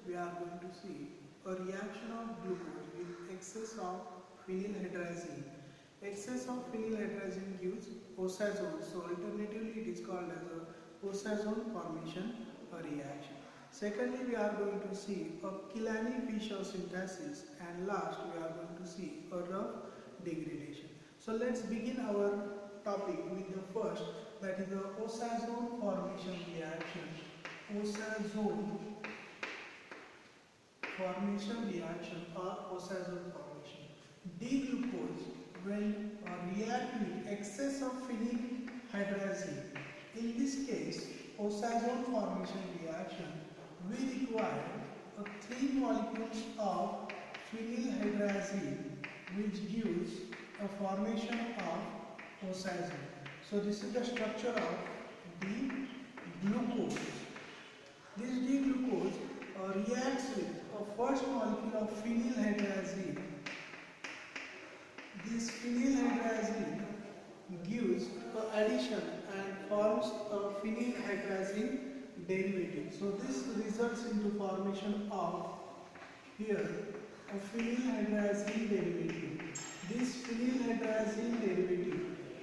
we are going to see a reaction of glucose with excess of phenylhydrazine. Excess of phenylhydrazine gives Osazone. So alternatively it is called as a Osazone formation reaction. Secondly, we are going to see a Fischer synthesis, and last we are going to see a Ruff degradation. So let's begin our topic with the first, that is the Osazone formation reaction. Osazone formation reaction or Osazone formation. D-glucose when react with excess of phenylhydrazine. In this case, Osazone formation reaction, we require 3 molecules of phenylhydrazine, which gives a formation of Osazone. So this is the structure of D-glucose. This D-glucose reacts with a first molecule of phenylhydrazine. This phenylhydrazine gives addition and forms a phenylhydrazine derivative. So this results into formation of here a phenylhydrazine derivative. This phenylhydrazine derivative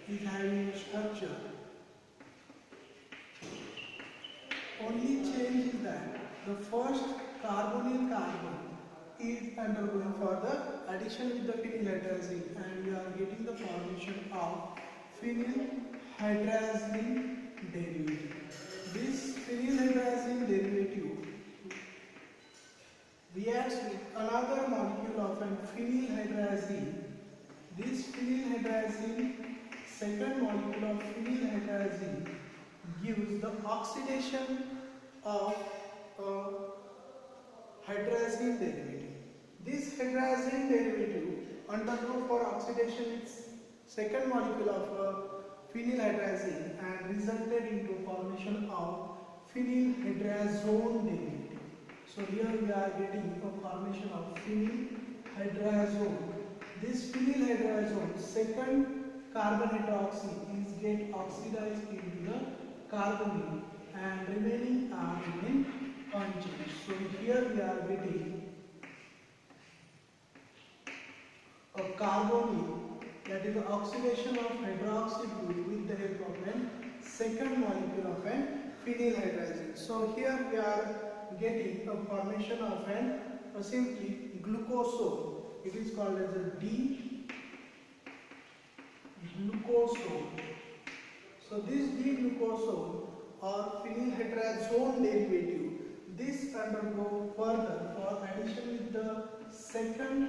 is having a structure. Only change is that the first carbonyl carbon is undergoing for the addition with the phenylhydrazine, and we are getting the formation of phenylhydrazine derivative. This phenylhydrazine derivative reacts with another molecule of an phenylhydrazine. This phenylhydrazine, second molecule of phenylhydrazine, gives the oxidation of hydrazine derivative. This hydrazine derivative undergo for oxidation its second molecule of phenylhydrazine and resulted into formation of phenylhydrazone derivative. So here we are getting a formation of phenylhydrazone. This phenylhydrazone, second carbon hydroxy, is get oxidized into the carbonyl and remaining are remain unchanged. So here we are getting a carbonyl, that is the oxidation of hydroxy group with the help of a second molecule of an phenylhydrazine. So here we are getting a formation of a simply glucosone. It is called as a D-glucosone. So this D-glucosone or phenylhydrazone derivative, this undergo further for addition with the second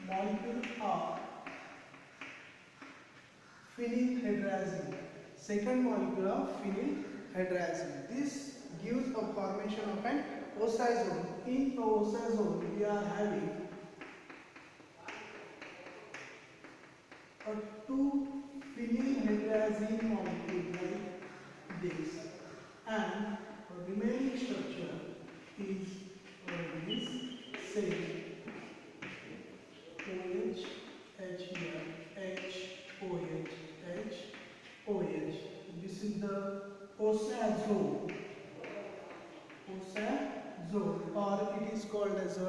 molecule of phenylhydrazine. Second molecule of phenylhydrazine. This gives a formation of an Osazone. In a Osazone, we are having a 2 phenylhydrazine molecule like this, and the remaining structure is this same OH, H here, H, OH, H, OH. This is the Osazone. Osazone, or it is called as a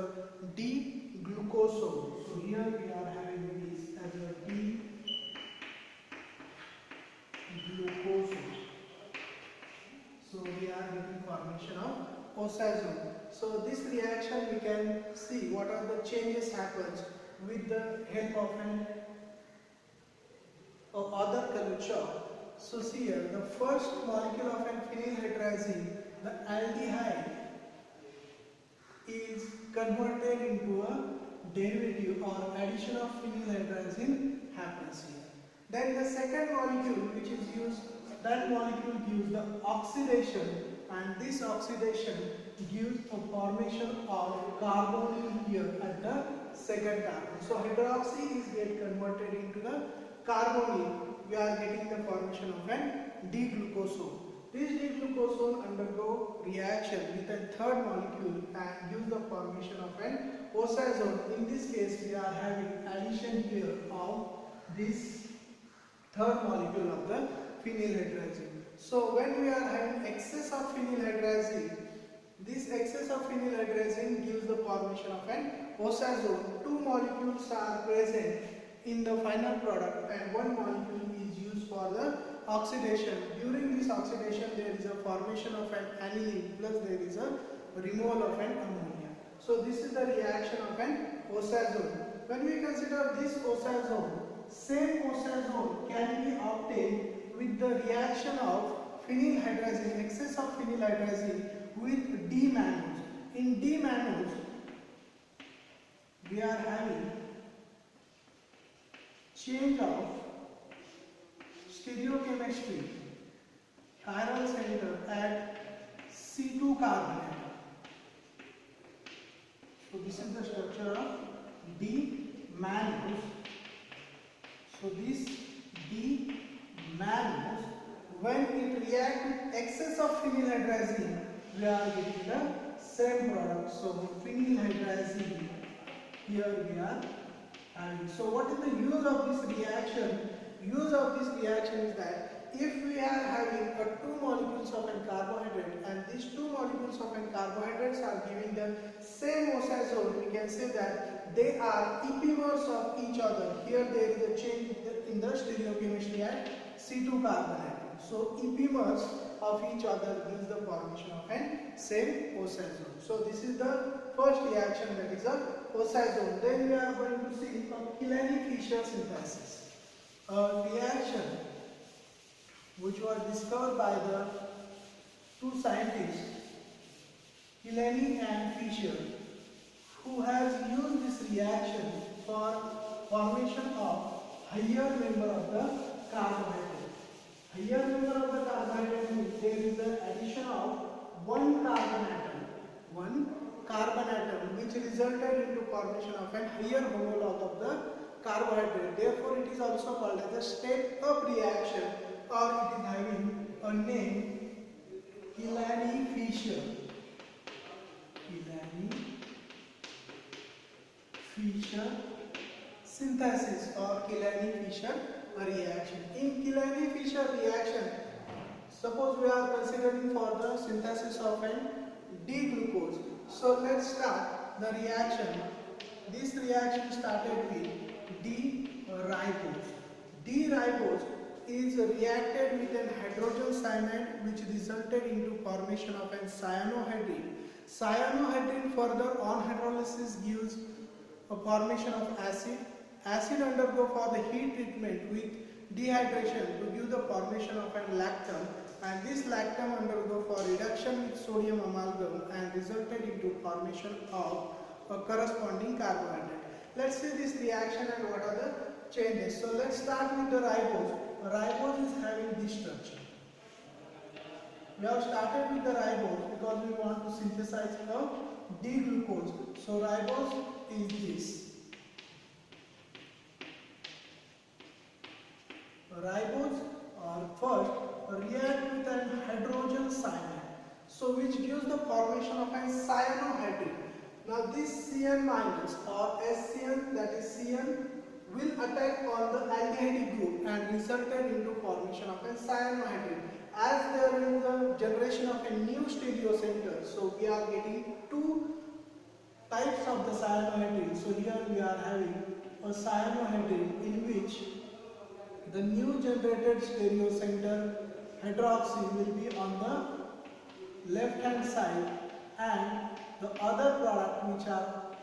D-glucosone. So here we are having this as a D-glucosone. So we are getting formation of Osazone. So this reaction we can see what are the changes happens with the help of an other color chalk. So see here, the first molecule of an phenylhydrazine, the aldehyde, is converted into a derivative or addition of phenylhydrazine happens here. Then the second molecule which is used, that molecule gives the oxidation, and this oxidation gives a formation of carbonyl here at the second carbon. So hydroxy is get converted into the carbonyl. We are getting the formation of an D-glucosone. This D-glucosone undergo reaction with a third molecule and gives the formation of an Osazone. In this case, we are having addition here of this third molecule of the phenylhydrazine. So when we are having excess of phenylhydrazine, This excess of phenylhydrazine gives the formation of an osazone. Two molecules are present in the final product and one molecule is used for the oxidation. During this oxidation there is a formation of an aniline plus there is a removal of an ammonia. So this is the reaction of an osazone. When we consider this osazone, same osazone can be obtained with the reaction of phenylhydrazine, excess of phenylhydrazine with D-mannose. In D-mannose, we are having change of stereochemistry, chiral center at C2 carbon atom. So this is the structure of D-mannose. So this D-mannose, when it reacts with excess of phenylhydrazine, we are getting the same product. So phenylhydrazine, here we are having. So what is the use of this reaction? Use of this reaction is that if we are having two molecules of a carbohydrate and these two molecules of a carbohydrates are giving the same osazone, we can say that they are epimers of each other. Here there is a change in the stereochemistry at C2 carbon atom. So epimers of each other gives the formation of an same osazone. So this is the first reaction, that is a osazone. Then we are going to see a Fischer synthesis, a reaction which was discovered by the two scientists, Killeney and Fischer, who has used this reaction for formation of higher member of the carbohydrate. Higher member of the carbohydrate means there is the addition of one carbon atom which resulted into formation of a higher homolog of the carbohydrate. Therefore, it is also called as a step-up reaction, or it is having a name Killeney-Fischer. Killeney-Fischer synthesis or Killeney-Fischer reaction. In Killeney-Fischer reaction, suppose we are considering for the synthesis of an D-glucose. So let's start the reaction. This reaction started with D-ribose. D-ribose is reacted with an hydrogen cyanide which resulted into formation of an cyanohydrine. Cyanohydrine further on hydrolysis gives a formation of acid. Acid undergo for the heat treatment with dehydration to give the formation of an lactam, and this lactam undergo for reduction with sodium amalgam and resulted into formation of a corresponding carbohydrate. Let's see this reaction and what are the changes. So let's start with the ribose. Ribose is having this structure. We have started with the ribose because we want to synthesize a D-glucose. So ribose is this. Ribose first react with an hydrogen cyanide, so which gives the formation of a cyanohydrine. Now this Cn minus or SCN, that is Cn, will attack on the aldehyde group and resulted into formation of a cyanohydrine. As there is a generation of a new stereocenter, so we are getting two types of the cyanohydrine. So here we are having a cyanohydrine in which the new generated stereocenter hydroxy will be on the left hand side, and the other product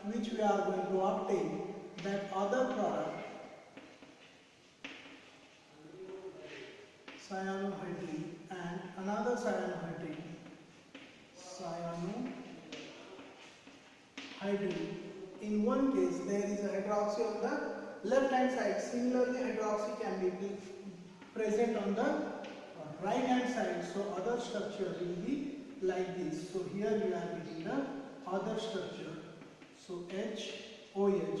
which we are going to obtain, that other product cyanohydrine and another cyanohydrine. In one case there is a hydroxy on the left hand side. Similarly, hydroxy can be present on the right hand side. So other structure will be like this. So here we are getting the other structure. So HOH.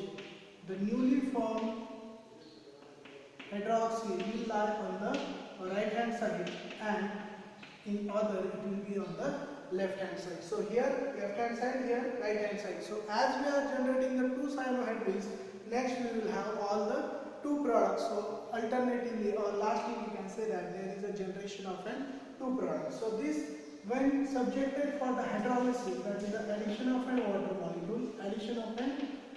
The newly formed hydroxy will lie on the right hand side, and in other it will be on the left hand side. So here left hand side, here right hand side. So as we are generating the two cyanohydrines, next we will have all the two products. So alternatively or lastly we can say that there is a generation of an two products. So this when subjected for the hydrolysis, that is the addition of a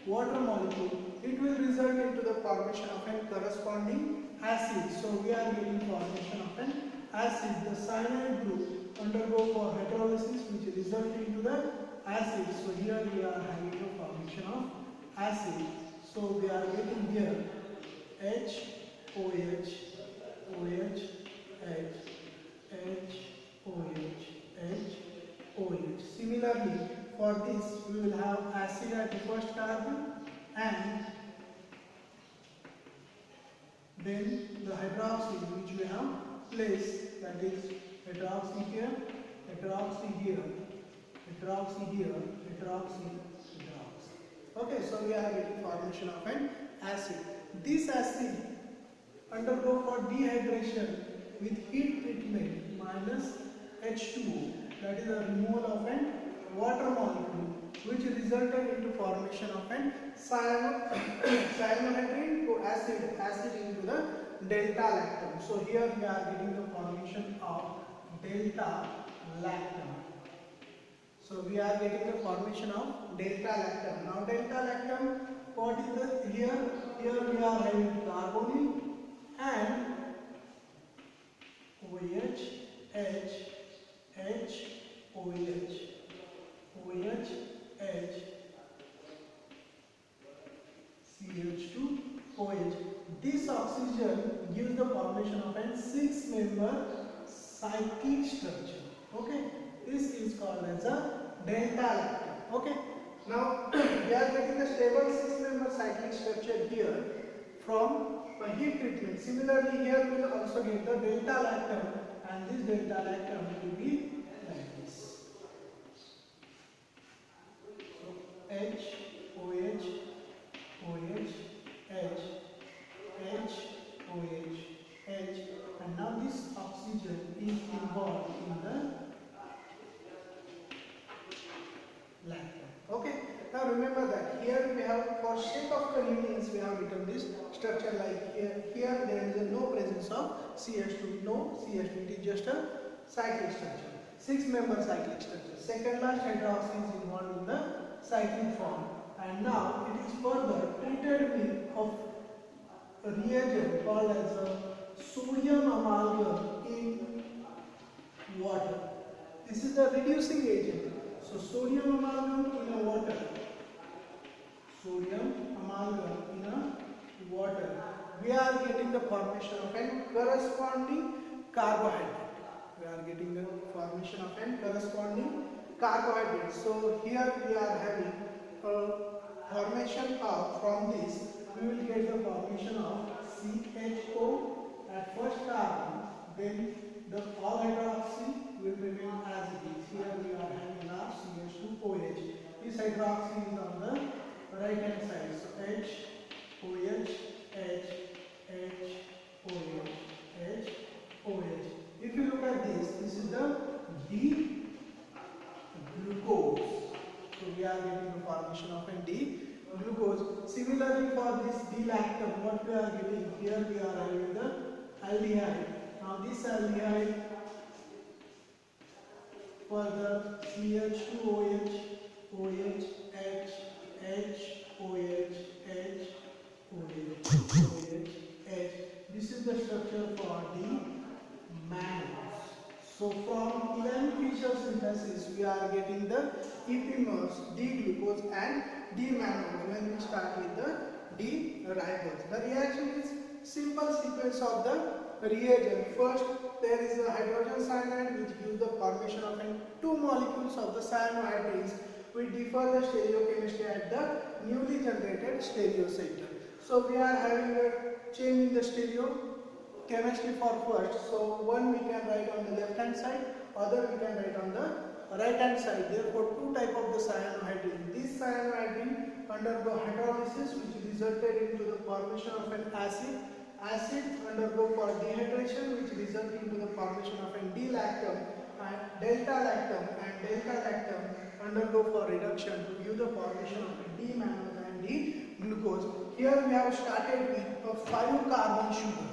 water molecule, it will result into the formation of a corresponding acid. So we are getting formation of an acid. The cyanide group undergo for hydrolysis, which result into the acid. So here we are having the formation of acid. So we are getting here H, OH, OH, H, H, OH, H, OH. Similarly, for this we will have acid at the first carbon and then the hydroxy which we have placed, that is hydroxy here, hydroxy here, hydroxy here, hydroxy, hydroxy. Okay, so we are getting formation of an acid. This acid undergo for dehydration with heat treatment minus H2O, that is a removal of an water molecule, which resulted into formation of an cyanohydrin to acid into the delta lactam. So here we are getting the formation of delta lactam. So we are getting the formation of delta lactam. Now delta lactam, what is the here? Here we are having carbonyl and OH, H, H, OH, OH, H, CH2, OH. This oxygen gives the formation of a 6-member cyclic structure. Okay, this is called as a delta lactam. Okay, now we are getting the stable 6-member cyclic structure here from a heat treatment. Similarly, here we will also get the delta lactam, and this delta lactam will be like this. So H, OH, OH, H, H, OH, H, and now this oxygen is involved in the lactam. Okay, now remember that here we have, for sake of convenience, we have written this structure like here. Here there is no presence of CH2, no CH2, it is just a cyclic structure, 6-member cyclic structure. Second last hydroxy is involved in the cyclic form, and now it is further treated with a reagent called as a sodium amalgam in water. This is the reducing agent. So sodium amalgam in a water, sodium amalgam in a water, we are getting the formation of a corresponding carbohydrate. We are getting the formation of a corresponding carbohydrate. So here we are having a formation of, from this we will get the formation of CHO at first carbon, then the all hydroxy will remain as it is. Here we are having last CH2OH. This hydroxy is on the right hand side. So H, OH, H, H, OH, H, OH. If you look at this, this is the D glucose. So we are getting the formation of a D glucose. Similarly for this D lactam, what we are getting here, we are having the aldehyde. Now this aldehyde for the CH2OH, OH, H, H, OH, H, OH, OH, H. This is the structure for the mannose. So from 11 Fischer synthesis, we are getting the epimers, D-glucose and D-mannose when we start with the D-ribose. The reaction is simple sequence of the reagent. First, there is a hydrogen cyanide which gives the formation of two molecules of the cyanohydrins. We differ the stereochemistry at the newly generated stereocenter. So we are having a change in the stereochemistry for first. So one we can write on the left hand side, other we can write on the right hand side. Therefore, two type of the cyanohydrin. This cyanohydrin undergo hydrolysis which resulted into the formation of an acid. Acid undergo for dehydration which result into the formation of an D-lactam and delta lactam, and delta lactam undergo for reduction to give the formation of a D-mannose and D-glucose. Here we have started with a 5-carbon sugar,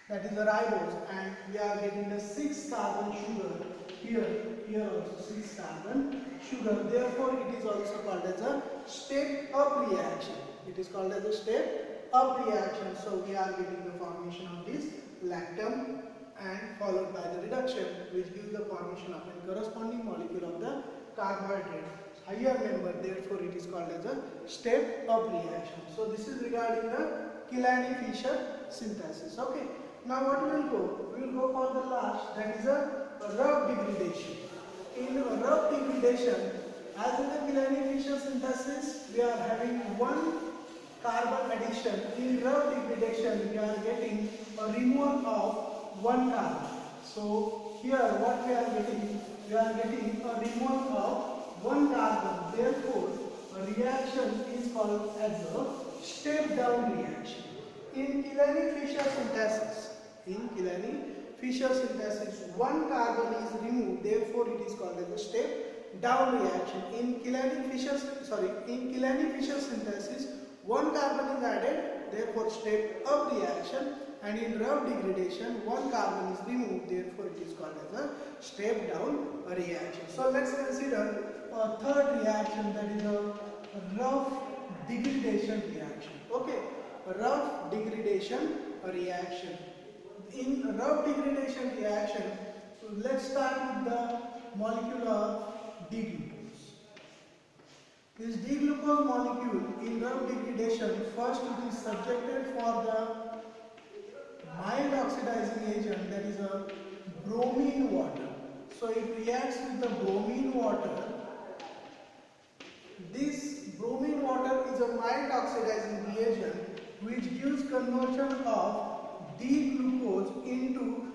that is the ribose, and we are getting the 6-carbon sugar here also 6 carbon sugar. Therefore, it is also called as a step up reaction. It is called as a step up reaction. So we are getting the formation of this lactam and followed by the reduction, which gives the formation of a corresponding molecule of the carbohydrate, higher member. Therefore, it is called as a step up reaction. So this is regarding the Fischer synthesis. Okay. Now what we will go? We will go for the last, that is a Ruff degradation. In Ruff degradation, as in the Fischer synthesis, we are having one carbon addition. In Ruff degradation, we are getting a removal of one carbon. So here what we are getting? We are getting a removal of one carbon. Therefore, a reaction is called as a step down reaction. In Fischer synthesis, one carbon is removed. Therefore, it is called as a step down reaction. In Fischer synthesis, one carbon is added. Therefore, step up reaction. And in Ruff degradation, one carbon is removed. Therefore, it is called as a step down reaction. So let's consider a third reaction, that is a Ruff degradation reaction. Okay, Ruff degradation reaction. In Ruff degradation reaction, let's start with the molecule of D-glucose. This D-glucose molecule in Ruff degradation, first it is subjected for the mild oxidizing agent, that is a bromine water. So it reacts with the bromine water. This bromine water is a mild oxidizing reagent which gives conversion of D-glucose into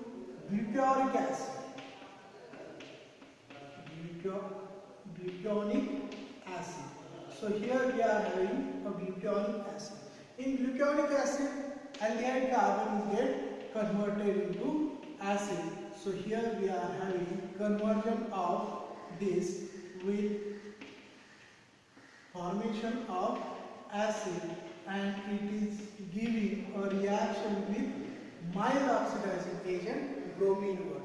glucuric acid. Gluconic acid. So here we are having a gluconic acid. In gluconic acid, aldehyde carbon is get converted into acid. So here we are having conversion of this with formation of acid, and it is giving a reaction with mild oxidizing agent bromine water.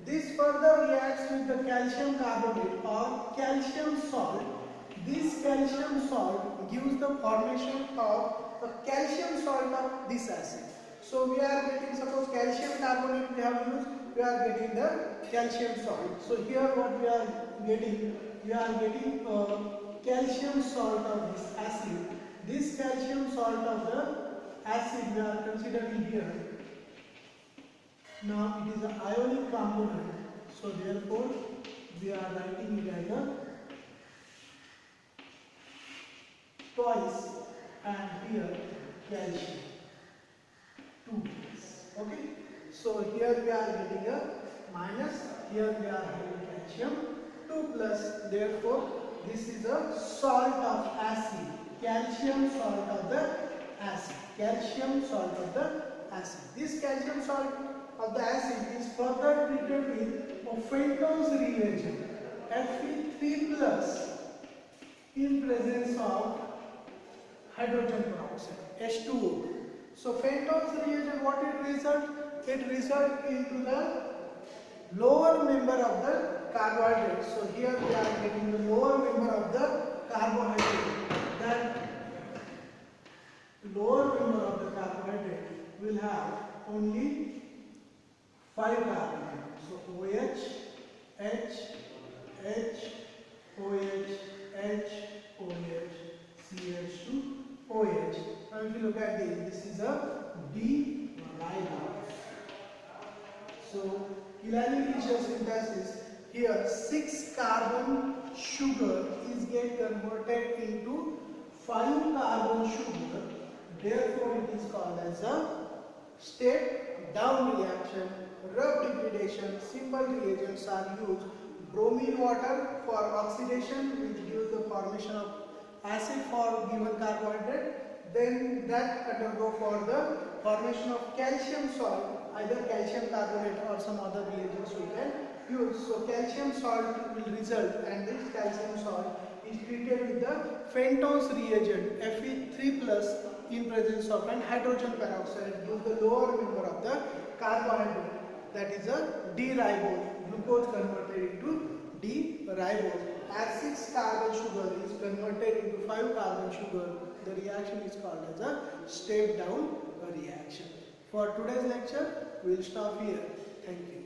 This further reacts with the calcium carbonate or calcium salt. This calcium salt gives the formation of a calcium salt of this acid. So we are getting, suppose calcium carbonate we have used, we are getting the calcium salt. So here what we are getting calcium salt of this acid. This calcium salt of the acid we are considering here. Now it is an ionic component, so therefore we are writing it as a twice, and here calcium 2 plus. Okay, so here we are getting a minus, here we are having calcium 2 plus. Therefore this is a salt of acid, calcium salt of the acid, calcium salt of the acid. This calcium salt of the acid is further treated with a Fenton's reagent Fe3 plus in presence of hydrogen peroxide H2O. So Fenton's reagent, what it results? It results into the lower member of the carbohydrate. So here we are getting the lower member of the carbohydrate. That lower member of the carbohydrate will have only 5 carbon atoms. So OH, H, H, OH, H, OH, CH2, OH. Now if you look at this is a D-ribose. So Fischer synthesis, here 6 carbon sugar is get converted into 5 carbon sugar. Therefore it is called as a step down reaction. Ruff degradation, simple reagents are used. Bromine water for oxidation, which gives the formation of acid for given carbohydrate. Then that undergo for the formation of calcium salt, either calcium carbonate or some other reagents we can use. So calcium salt will result, and this calcium salt is treated with the Fenton's reagent Fe3 plus in presence of an hydrogen peroxide, gives the lower member of the carbohydrate, that is a D-ribose. glucose converted into D-ribose. As 6 carbon sugar is converted into 5 carbon sugar, the reaction is called as a step down reaction. For today's lecture, we will stop here. Thank you.